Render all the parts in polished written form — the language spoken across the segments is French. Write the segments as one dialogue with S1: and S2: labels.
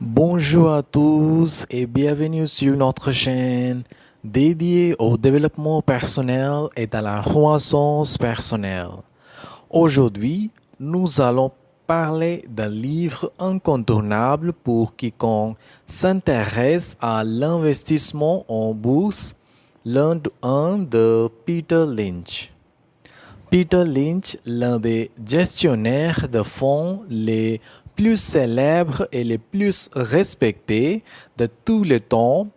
S1: Bonjour à tous et bienvenue sur notre chaîne dédiée au développement personnel et à la croissance personnelle. Aujourd'hui, nous allons parler d'un livre incontournable pour quiconque s'intéresse à l'investissement en bourse, l'un de Peter Lynch. Peter Lynch, l'un des gestionnaires de fonds les plus célèbres et les plus respectés de tous les temps,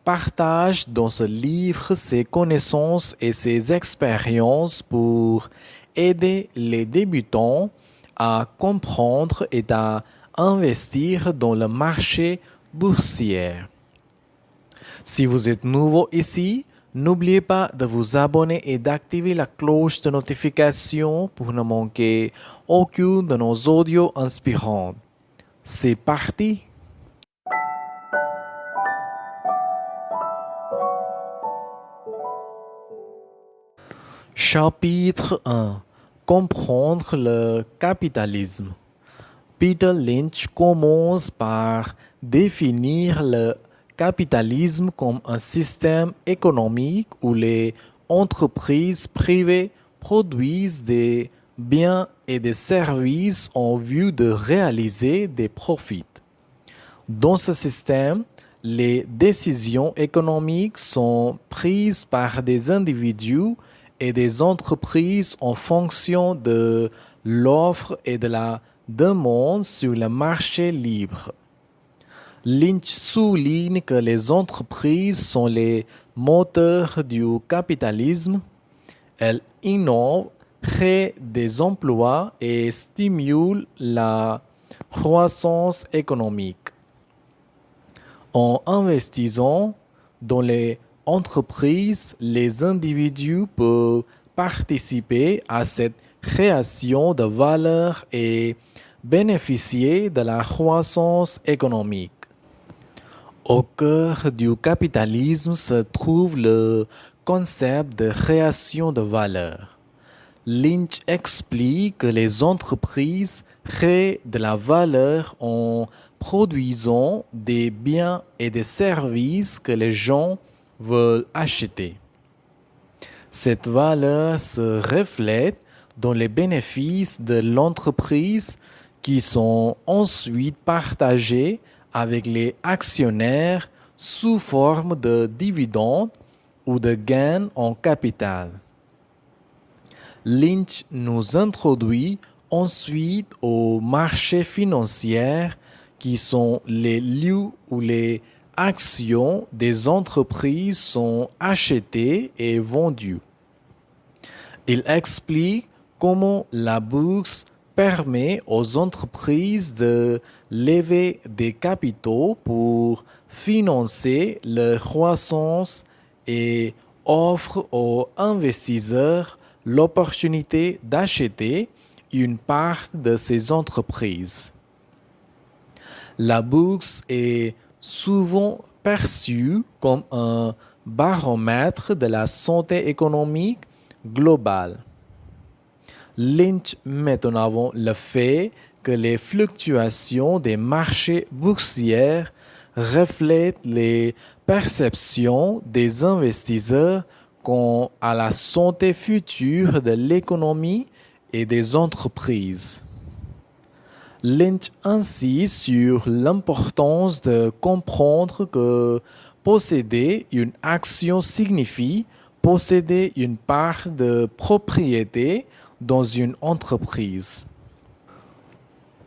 S1: partage dans ce livre ses connaissances et ses expériences pour aider les débutants à comprendre et à investir dans le marché boursier. Si vous êtes nouveau ici, n'oubliez pas de vous abonner et d'activer la cloche de notification pour ne manquer aucun de nos audios inspirants. C'est parti! Chapitre 1. Comprendre le capitalisme. Peter Lynch commence par définir le capitalisme comme un système économique où les entreprises privées produisent des biens et des services en vue de réaliser des profits. Dans ce système, les décisions économiques sont prises par des individus et des entreprises en fonction de l'offre et de la demande sur le marché libre. Lynch souligne que les entreprises sont les moteurs du capitalisme. Elles innovent, créent des emplois et stimulent la croissance économique. En investissant dans les entreprises, les individus peuvent participer à cette création de valeur et bénéficier de la croissance économique. Au cœur du capitalisme se trouve le concept de création de valeur. Lynch explique que les entreprises créent de la valeur en produisant des biens et des services que les gens veulent acheter. Cette valeur se reflète dans les bénéfices de l'entreprise qui sont ensuite partagés avec les actionnaires sous forme de dividendes ou de gains en capital. Lynch nous introduit ensuite au marché financier qui sont les lieux où les actions des entreprises sont achetées et vendues. Il explique comment la bourse permet aux entreprises de lever des capitaux pour financer leur croissance et offre aux investisseurs l'opportunité d'acheter une part de ces entreprises. La bourse est souvent perçue comme un baromètre de la santé économique globale. Lynch met en avant le fait que les fluctuations des marchés boursiers reflètent les perceptions des investisseurs quant à la santé future de l'économie et des entreprises. Lynch insiste sur l'importance de comprendre que posséder une action signifie posséder une part de propriété dans une entreprise.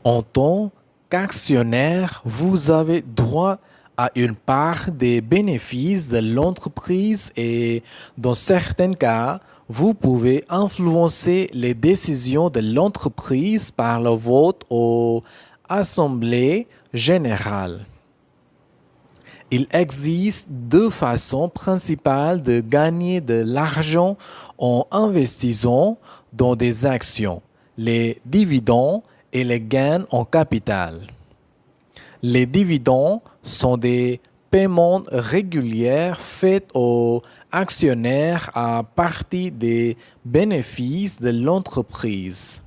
S1: En tant qu'actionnaire, vous avez droit à une part des bénéfices de l'entreprise et, dans certains cas, vous pouvez influencer les décisions de l'entreprise par le vote aux assemblées générales. Il existe deux façons principales de gagner de l'argent en investissant dans des actions, les dividendes et les gains en capital. Les dividendes sont des paiement régulier fait aux actionnaires à partir des bénéfices de l'entreprise.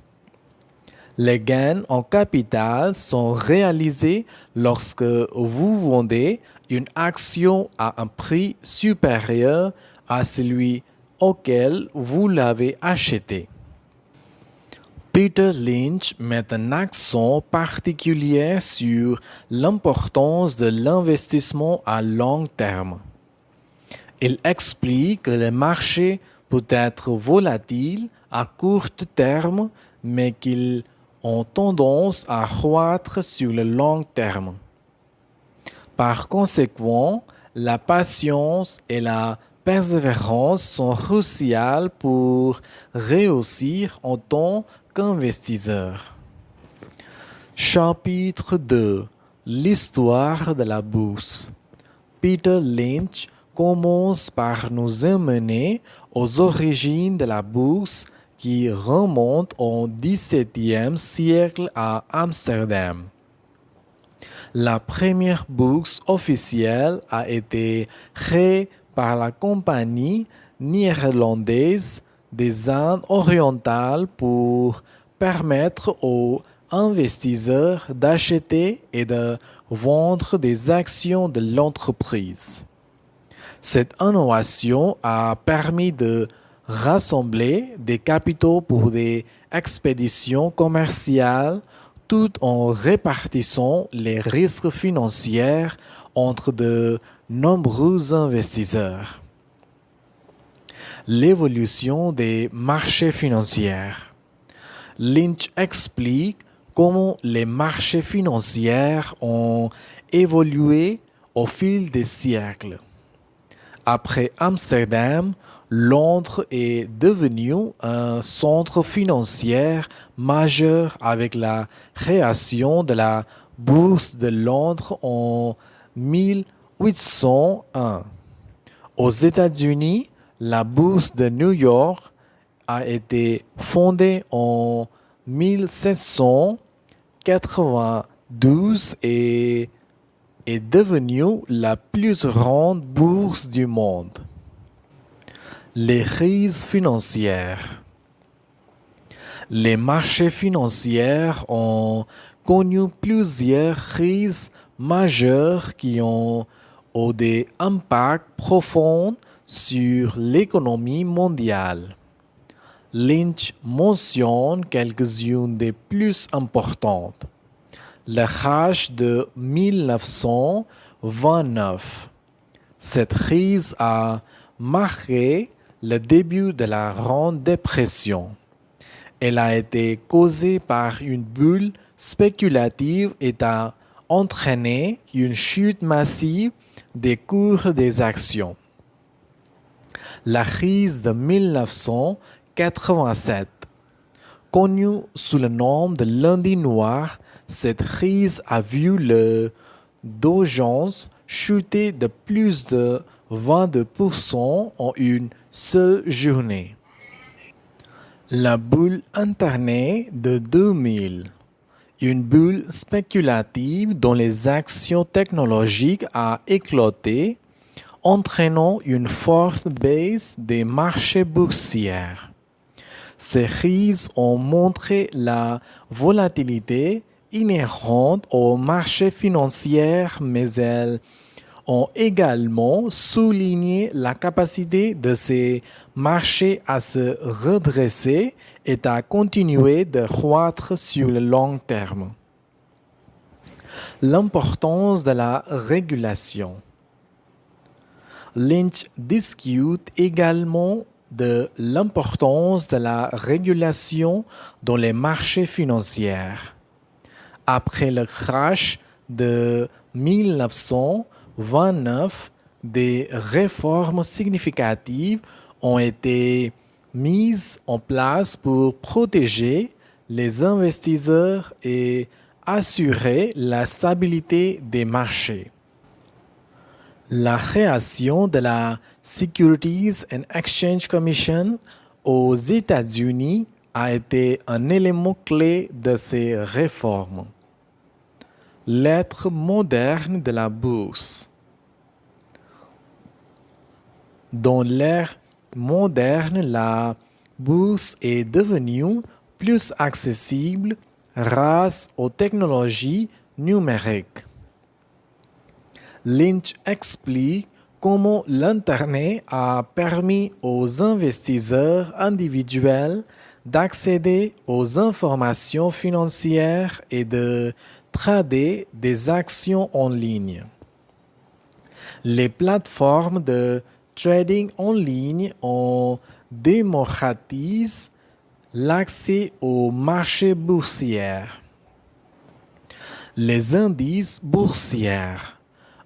S1: Les gains en capital sont réalisés lorsque vous vendez une action à un prix supérieur à celui auquel vous l'avez acheté. Peter Lynch met un accent particulier sur l'importance de l'investissement à long terme. Il explique que le marché peut être volatile à court terme, mais qu'ils ont tendance à croître sur le long terme. Par conséquent, la patience et la persévérance sont cruciales pour réussir en tant qu'investisseur. Chapitre 2. L'histoire de la bourse. Peter Lynch commence par nous emmener aux origines de la bourse qui remontent au XVIIe siècle à Amsterdam. La première bourse officielle a été créée par la Compagnie néerlandaise des Indes orientales pour permettre aux investisseurs d'acheter et de vendre des actions de l'entreprise. Cette innovation a permis de rassembler des capitaux pour des expéditions commerciales tout en répartissant les risques financiers entre de nombreux investisseurs. L'évolution des marchés financiers. Lynch explique comment les marchés financiers ont évolué au fil des siècles. Après Amsterdam, Londres est devenu un centre financier majeur avec la création de la Bourse de Londres en 1801. Aux États-Unis, la Bourse de New York a été fondée en 1792 et est devenue la plus grande bourse du monde. Les crises financières. Les marchés financiers ont connu plusieurs crises majeures qui ont eu des impacts profonds sur l'économie mondiale. Lynch mentionne quelques-unes des plus importantes. Le crash de 1929. Cette crise a marqué le début de la Grande Dépression. Elle a été causée par une bulle spéculative et a entraîné une chute massive des cours des actions. La crise de 1987. Connue sous le nom de lundi noir, cette crise a vu le Dow Jones chuter de plus de 22% en une seule journée. La bulle Internet de 2000. Une bulle spéculative dont les actions technologiques a éclaté, entraînant une forte baisse des marchés boursiers. Ces crises ont montré la volatilité inhérente aux marchés financiers, mais elles ont également souligné la capacité de ces marchés à se redresser et à continuer de croître sur le long terme. L'importance de la régulation. Lynch discute également de l'importance de la régulation dans les marchés financiers. Après le crash de 1929, des réformes significatives ont été mises en place pour protéger les investisseurs et assurer la stabilité des marchés. La création de la Securities and Exchange Commission aux États-Unis a été un élément clé de ces réformes. L'être moderne de la bourse. Dans l'ère moderne, la bourse est devenue plus accessible grâce aux technologies numériques. Lynch explique comment l'Internet a permis aux investisseurs individuels d'accéder aux informations financières et de trader des actions en ligne. Les plateformes de trading en ligne ont démocratisé l'accès aux marchés boursiers. Les indices boursiers.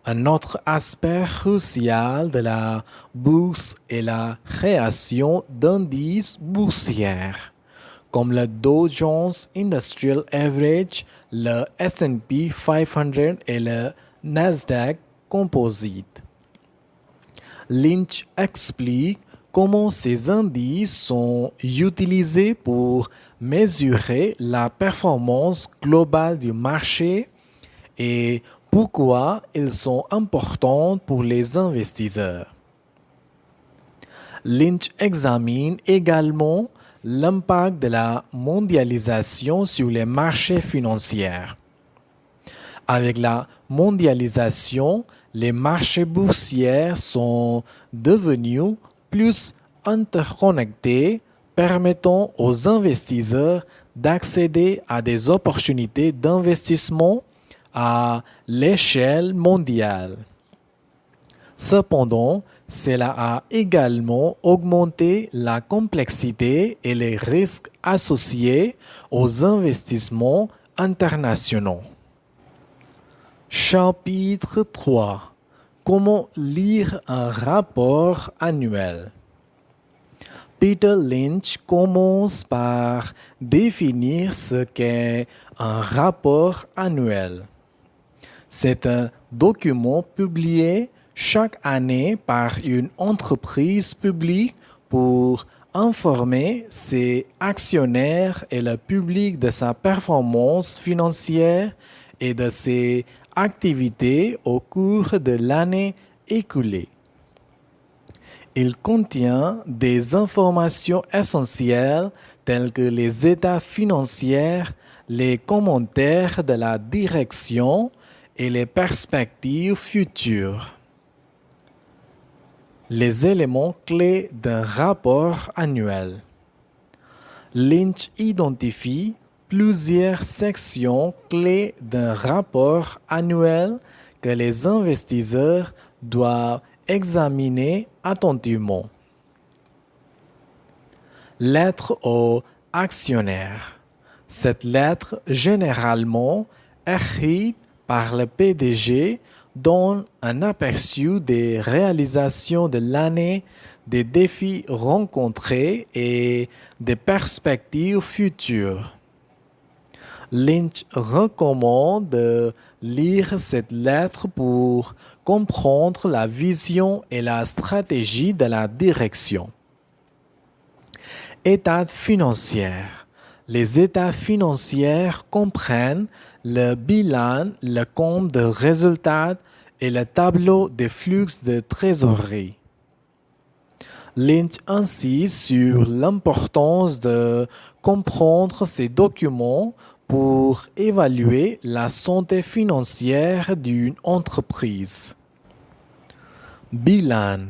S1: Un autre aspect crucial de la bourse est la création d'indices boursiers, comme le Dow Jones Industrial Average, le S&P 500 et le Nasdaq Composite. Lynch explique comment ces indices sont utilisés pour mesurer la performance globale du marché et pourquoi ils sont importants pour les investisseurs. Lynch examine également l'impact de la mondialisation sur les marchés financiers. Avec la mondialisation, les marchés boursiers sont devenus plus interconnectés, permettant aux investisseurs d'accéder à des opportunités d'investissement à l'échelle mondiale. Cependant, cela a également augmenté la complexité et les risques associés aux investissements internationaux. Chapitre 3. Comment lire un rapport annuel? Peter Lynch commence par définir ce qu'est un rapport annuel. C'est un document publié chaque année par une entreprise publique pour informer ses actionnaires et le public de sa performance financière et de ses activités au cours de l'année écoulée. Il contient des informations essentielles telles que les états financiers, les commentaires de la direction et les perspectives futures. Les éléments clés d'un rapport annuel. Lynch identifie plusieurs sections clés d'un rapport annuel que les investisseurs doivent examiner attentivement. Lettre aux actionnaires. Cette lettre, généralement écrite par le PDG, donne un aperçu des réalisations de l'année, des défis rencontrés et des perspectives futures. Lynch recommande de lire cette lettre pour comprendre la vision et la stratégie de la direction. États financiers. Les états financiers comprennent le bilan, le compte de résultats et le tableau des flux de trésorerie. Lynch insiste sur l'importance de comprendre ces documents pour évaluer la santé financière d'une entreprise. Bilan.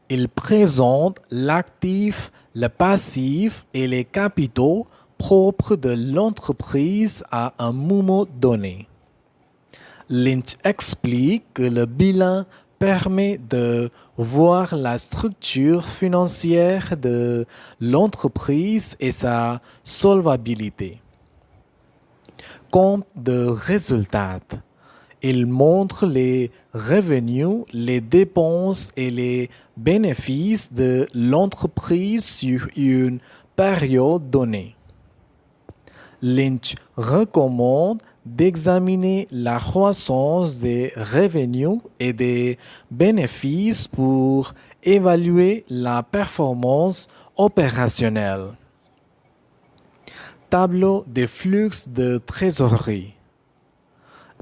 S1: Il présente l'actif, le passif et les capitaux propres de l'entreprise à un moment donné. Lynch explique que le bilan permet de voir la structure financière de l'entreprise et sa solvabilité. Compte de résultats. Il montre les revenus, les dépenses et les bénéfices de l'entreprise sur une période donnée. Lynch recommande d'examiner la croissance des revenus et des bénéfices pour évaluer la performance opérationnelle. Tableau des flux de trésorerie.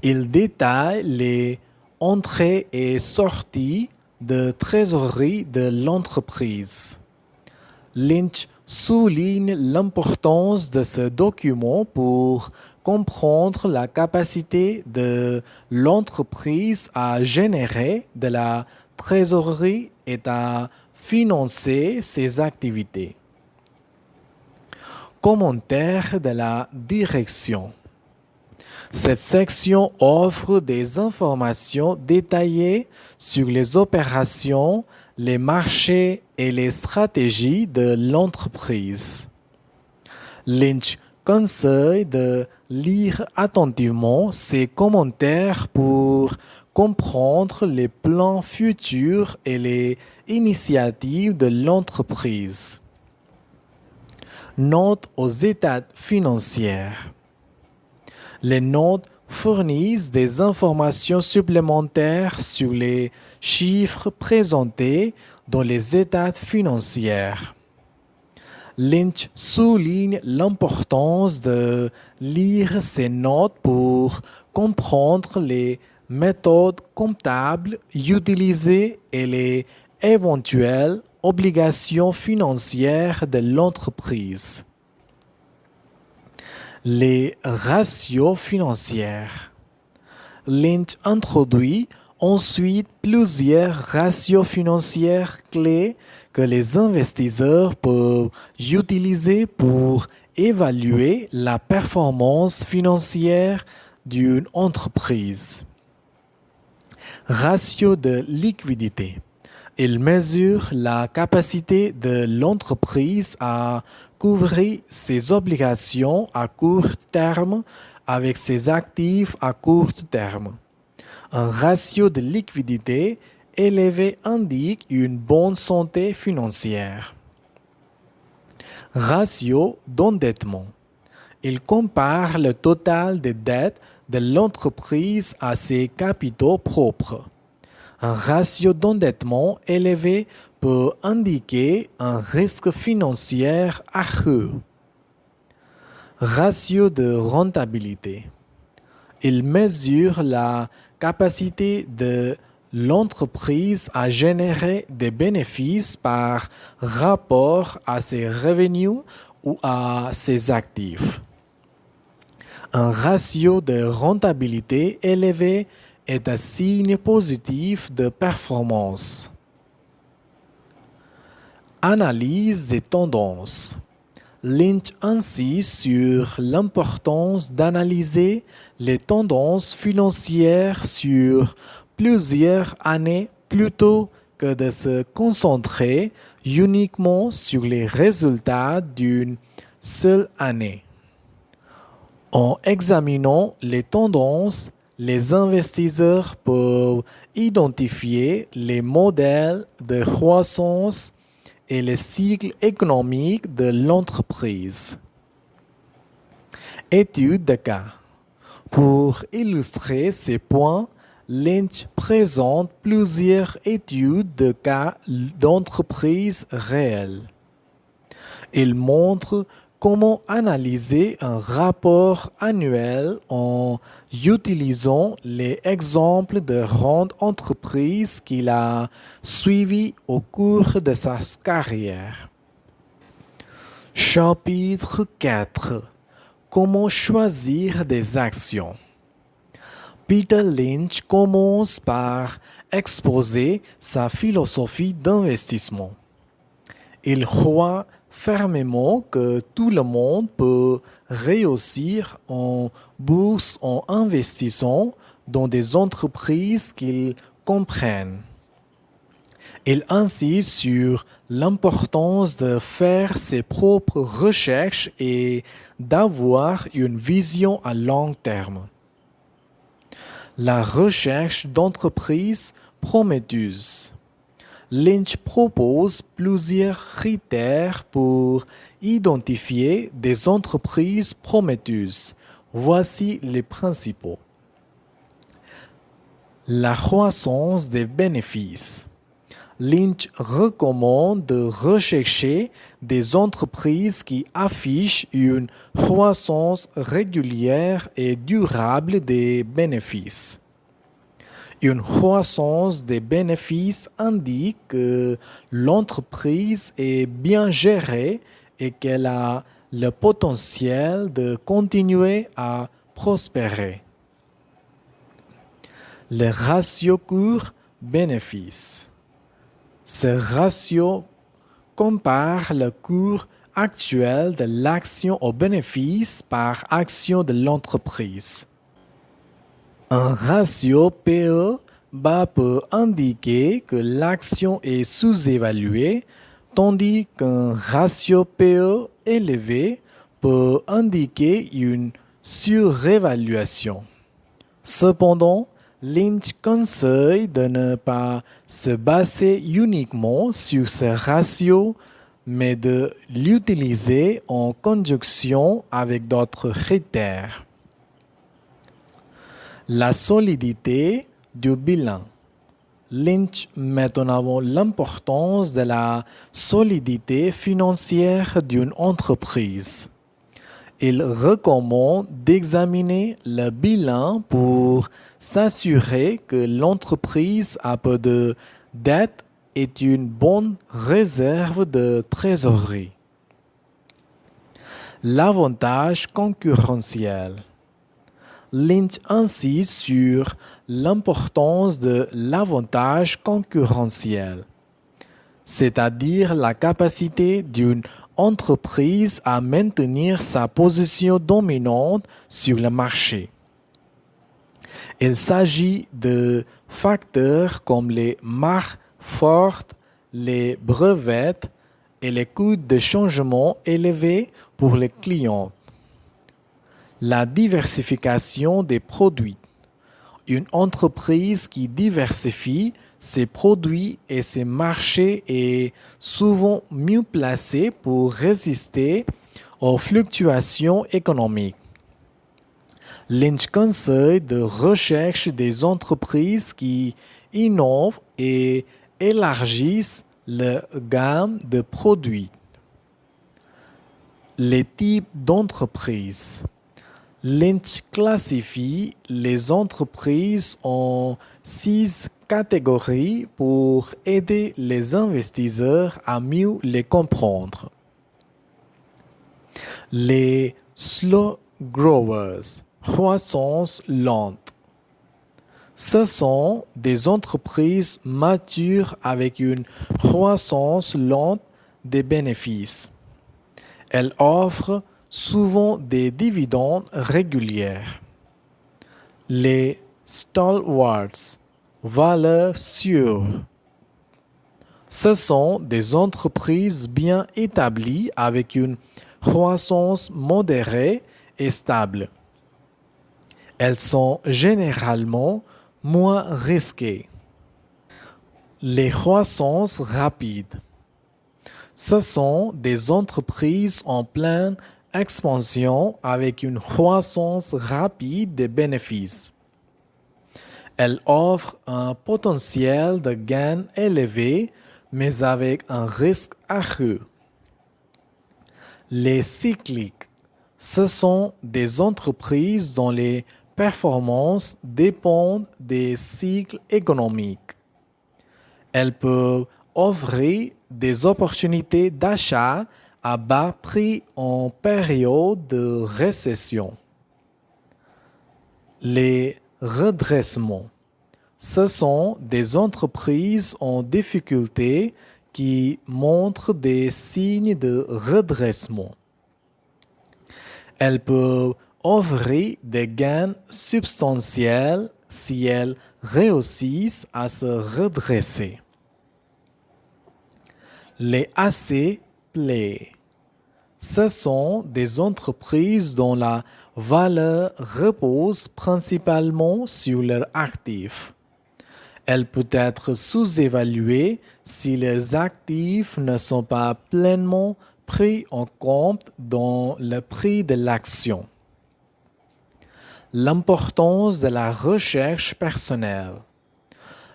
S1: Il détaille les entrées et sorties, de trésorerie de l'entreprise. Lynch souligne l'importance de ce document pour comprendre la capacité de l'entreprise à générer de la trésorerie et à financer ses activités. Commentaire de la direction. Cette section offre des informations détaillées sur les opérations, les marchés et les stratégies de l'entreprise. Lynch conseille de lire attentivement ces commentaires pour comprendre les plans futurs et les initiatives de l'entreprise. Notes aux états financiers. Les notes fournissent des informations supplémentaires sur les chiffres présentés dans les états financiers. Lynch souligne l'importance de lire ces notes pour comprendre les méthodes comptables utilisées et les éventuelles obligations financières de l'entreprise. Les ratios financiers. Lynch introduit ensuite plusieurs ratios financiers clés que les investisseurs peuvent utiliser pour évaluer la performance financière d'une entreprise. Ratio de liquidité. Il mesure la capacité de l'entreprise à couvrir ses obligations à court terme avec ses actifs à court terme. Un ratio de liquidité élevé indique une bonne santé financière. Ratio d'endettement. Il compare le total des dettes de l'entreprise à ses capitaux propres. Un ratio d'endettement élevé peut indiquer un risque financier accru. Ratio de rentabilité. Il mesure la capacité de l'entreprise à générer des bénéfices par rapport à ses revenus ou à ses actifs. Un ratio de rentabilité élevé est un signe positif de performance. Analyse des tendances. Lynch insiste sur l'importance d'analyser les tendances financières sur plusieurs années plutôt que de se concentrer uniquement sur les résultats d'une seule année. En examinant les tendances, les investisseurs peuvent identifier les modèles de croissance et les cycles économiques de l'entreprise. Étude de cas. Pour illustrer ces points, Lynch présente plusieurs études de cas d'entreprises réelles. Il montre comment analyser un rapport annuel en utilisant les exemples de grandes entreprises qu'il a suivis au cours de sa carrière. Chapitre 4. Comment choisir des actions. Peter Lynch commence par exposer sa philosophie d'investissement. Il croit fermement que tout le monde peut réussir en bourse en investissant dans des entreprises qu'ils comprennent. Il insiste sur l'importance de faire ses propres recherches et d'avoir une vision à long terme. La recherche d'entreprises prometteuses. Lynch propose plusieurs critères pour identifier des entreprises prometteuses. Voici les principaux. La croissance des bénéfices. Lynch recommande de rechercher des entreprises qui affichent une croissance régulière et durable des bénéfices. Une croissance des bénéfices indique que l'entreprise est bien gérée et qu'elle a le potentiel de continuer à prospérer. Le ratio cours-bénéfice. Ce ratio compare le cours actuel de l'action au bénéfice par action de l'entreprise. Un ratio PE bas peut indiquer que l'action est sous-évaluée, tandis qu'un ratio PE élevé peut indiquer une surévaluation. Cependant, Lynch conseille de ne pas se baser uniquement sur ce ratio, mais de l'utiliser en conjonction avec d'autres critères. La solidité du bilan. Lynch met en avant l'importance de la solidité financière d'une entreprise. Il recommande d'examiner le bilan pour s'assurer que l'entreprise a peu de dettes et une bonne réserve de trésorerie. L'avantage concurrentiel. Lynch insiste sur l'importance de l'avantage concurrentiel, c'est-à-dire la capacité d'une entreprise à maintenir sa position dominante sur le marché. Il s'agit de facteurs comme les marques fortes, les brevets et les coûts de changement élevés pour les clients. La diversification des produits. Une entreprise qui diversifie ses produits et ses marchés est souvent mieux placée pour résister aux fluctuations économiques. Lynch conseille de recherche des entreprises qui innovent et élargissent leur gamme de produits. Les types d'entreprises. Lynch classifie les entreprises en 6 catégories pour aider les investisseurs à mieux les comprendre. Les slow growers, croissance lente. Ce sont des entreprises matures avec une croissance lente des bénéfices. Elles offrent souvent des dividendes réguliers. Les stalwarts, valeurs sûres. Ce sont des entreprises bien établies avec une croissance modérée et stable. Elles sont généralement moins risquées. Les croissances rapides. Ce sont des entreprises en pleine expansion avec une croissance rapide des bénéfices. Elles offrent un potentiel de gain élevé, mais avec un risque accru. Les cycliques, ce sont des entreprises dont les performances dépendent des cycles économiques. Elles peuvent offrir des opportunités d'achat à bas prix en période de récession. Les redressements. Ce sont des entreprises en difficulté qui montrent des signes de redressement. Elles peuvent offrir des gains substantiels si elles réussissent à se redresser. Les AC Play. Ce sont des entreprises dont la valeur repose principalement sur leurs actifs. Elle peut être sous-évaluée si leurs actifs ne sont pas pleinement pris en compte dans le prix de l'action. L'importance de la recherche personnelle.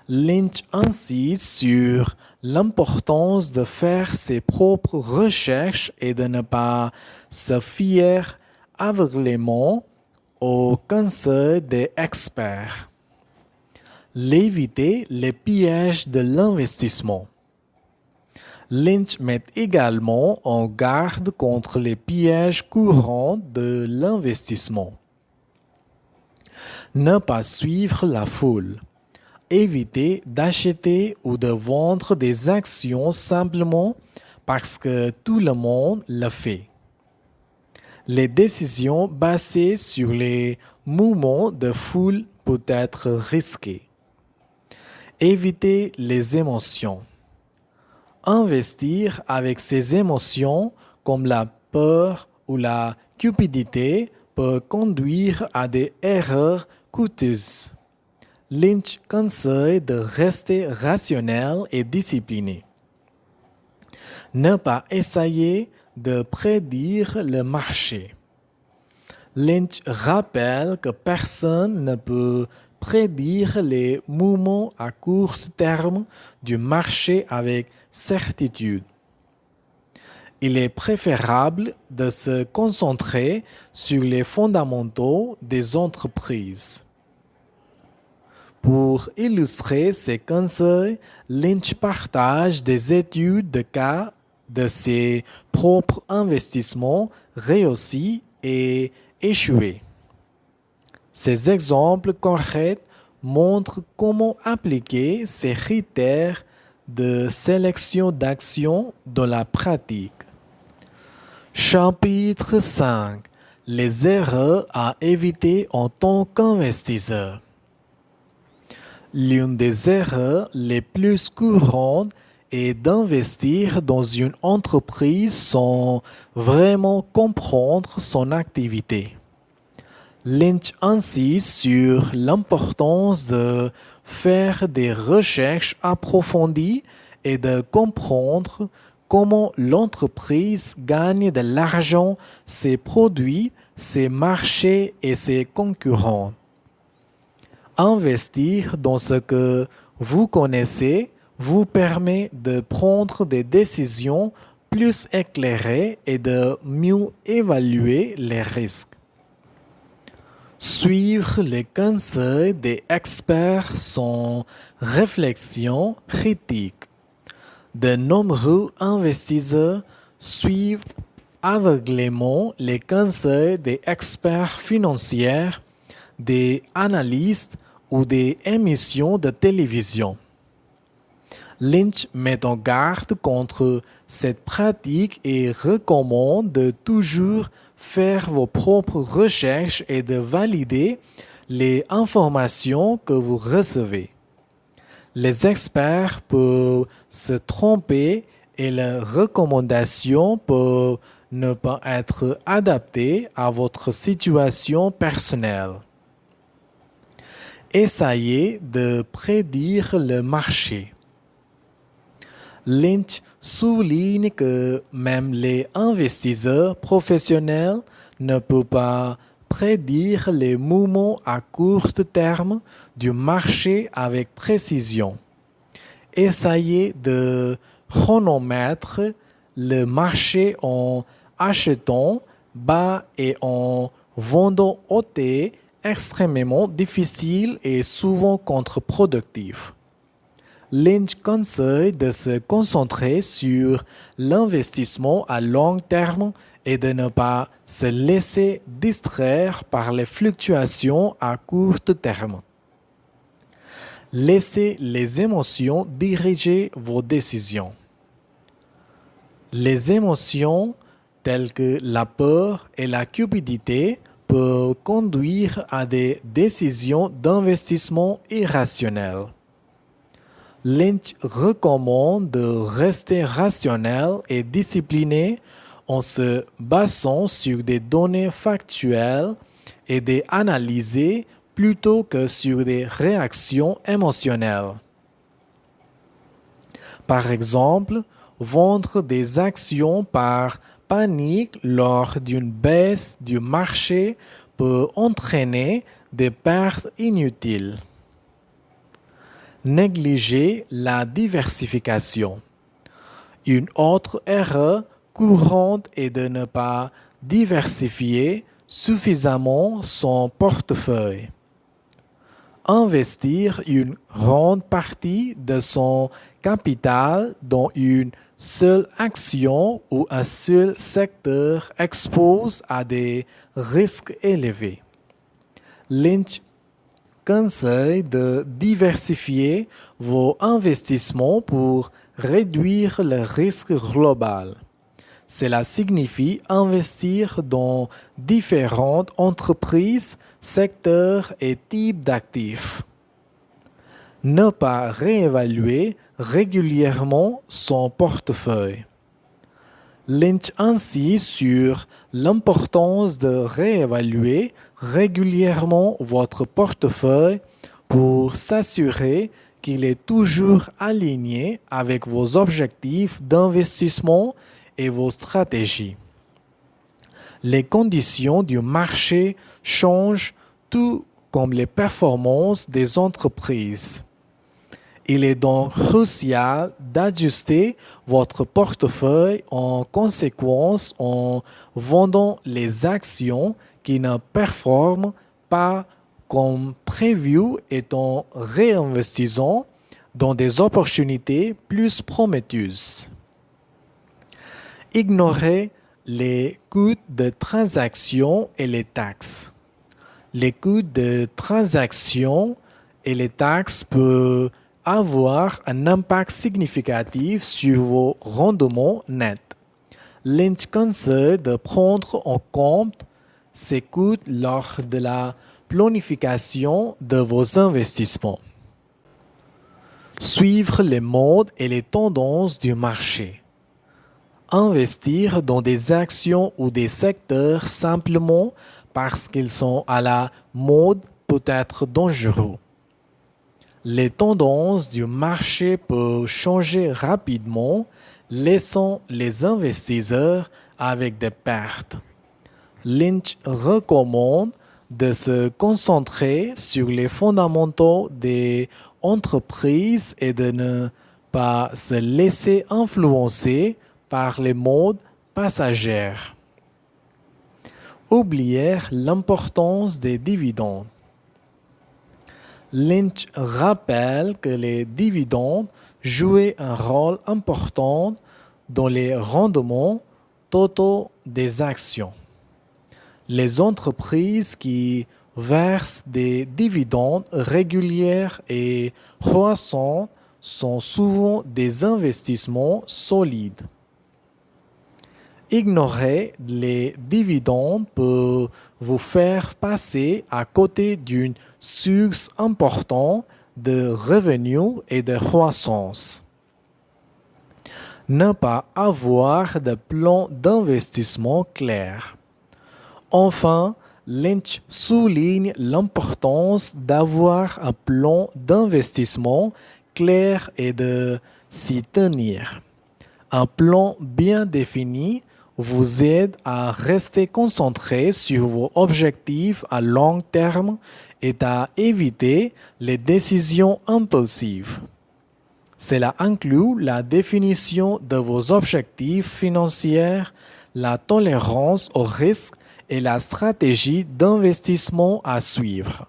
S1: Lynch insiste sur l'importance de faire ses propres recherches et de ne pas se fier aveuglément aux conseils des experts. L'éviter les pièges de l'investissement. Lynch met également en garde contre les pièges courants de l'investissement. Ne pas suivre la foule. Éviter d'acheter ou de vendre des actions simplement parce que tout le monde le fait. Les décisions basées sur les mouvements de foule peuvent être risquées. Éviter les émotions. Investir avec ses émotions comme la peur ou la cupidité peut conduire à des erreurs coûteuses. Lynch conseille de rester rationnel et discipliné. Ne pas essayer de prédire le marché. Lynch rappelle que personne ne peut prédire les mouvements à court terme du marché avec certitude. Il est préférable de se concentrer sur les fondamentaux des entreprises. Pour illustrer ses conseils, Lynch partage des études de cas de ses propres investissements réussis et échoués. Ces exemples concrets montrent comment appliquer ces critères de sélection d'actions dans la pratique. Chapitre 5. Les erreurs à éviter en tant qu'investisseur. L'une des erreurs les plus courantes est d'investir dans une entreprise sans vraiment comprendre son activité. Lynch insiste sur l'importance de faire des recherches approfondies et de comprendre comment l'entreprise gagne de l'argent, ses produits, ses marchés et ses concurrents. Investir dans ce que vous connaissez vous permet de prendre des décisions plus éclairées et de mieux évaluer les risques. Suivre les conseils des experts sans réflexion critique. De nombreux investisseurs suivent aveuglément les conseils des experts financiers, des analystes ou des émissions de télévision. Lynch met en garde contre cette pratique et recommande de toujours faire vos propres recherches et de valider les informations que vous recevez. Les experts peuvent se tromper et leurs recommandations peuvent ne pas être adaptées à votre situation personnelle. Essayez de prédire le marché. Lynch souligne que même les investisseurs professionnels ne peuvent pas prédire les mouvements à court terme du marché avec précision. Essayez de chronométrer le marché en achetant bas et en vendant haut est extrêmement difficile et souvent contre-productif. Lynch conseille de se concentrer sur l'investissement à long terme et de ne pas se laisser distraire par les fluctuations à court terme. Laissez les émotions diriger vos décisions. Les émotions telles que la peur et la cupidité peuvent conduire à des décisions d'investissement irrationnelles. Lynch recommande de rester rationnel et discipliné en se basant sur des données factuelles et des analyser plutôt que sur des réactions émotionnelles. Par exemple, vendre des actions par panique lors d'une baisse du marché peut entraîner des pertes inutiles. Négliger la diversification. Une autre erreur courante est de ne pas diversifier suffisamment son portefeuille. investir une grande partie de son capital dans une seule action ou un seul secteur expose à des risques élevés. Lynch conseille de diversifier vos investissements pour réduire le risque global. Cela signifie investir dans différentes entreprises, secteurs et types d'actifs. Ne pas réévaluer régulièrement son portefeuille. Lynch insiste sur l'importance de réévaluer régulièrement votre portefeuille pour s'assurer qu'il est toujours aligné avec vos objectifs d'investissement et vos stratégies. Les conditions du marché changent tout comme les performances des entreprises. Il est donc crucial d'ajuster votre portefeuille en conséquence en vendant les actions qui ne performent pas comme prévu et en réinvestissant dans des opportunités plus prometteuses. Ignorez les coûts de transaction et les taxes. Les coûts de transaction et les taxes peuvent avoir un impact significatif sur vos rendements nets. Lynch conseille de prendre en compte ces coûts lors de la planification de vos investissements. Suivre les modes et les tendances du marché. Investir dans des actions ou des secteurs simplement parce qu'ils sont à la mode peut être dangereux. Les tendances du marché peuvent changer rapidement, laissant les investisseurs avec des pertes. Lynch recommande de se concentrer sur les fondamentaux des entreprises et de ne pas se laisser influencer par les modes passagères. Oublier l'importance des dividendes. Lynch rappelle que les dividendes jouaient un rôle important dans les rendements totaux des actions. Les entreprises qui versent des dividendes réguliers et croissants sont souvent des investissements solides. Ignorer les dividendes peut vous faire passer à côté d'une source importante de revenus et de croissance. Ne pas avoir de plan d'investissement clair. Enfin, Lynch souligne l'importance d'avoir un plan d'investissement clair et de s'y tenir. Un plan bien défini vous aide à rester concentré sur vos objectifs à long terme et à éviter les décisions impulsives. Cela inclut la définition de vos objectifs financiers, la tolérance au risque et la stratégie d'investissement à suivre.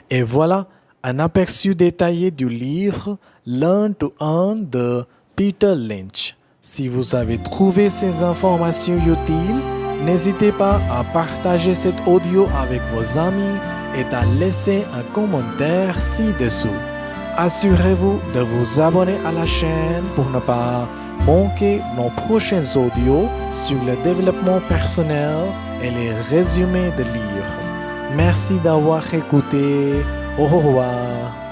S1: Et voilà un aperçu détaillé du livre Learn to Earn de Peter Lynch. Si vous avez trouvé ces informations utiles, n'hésitez pas à partager cet audio avec vos amis et à laisser un commentaire ci-dessous. Assurez-vous de vous abonner à la chaîne pour ne pas manquer nos prochains audios sur le développement personnel et les résumés de livres. Merci d'avoir écouté. Au revoir.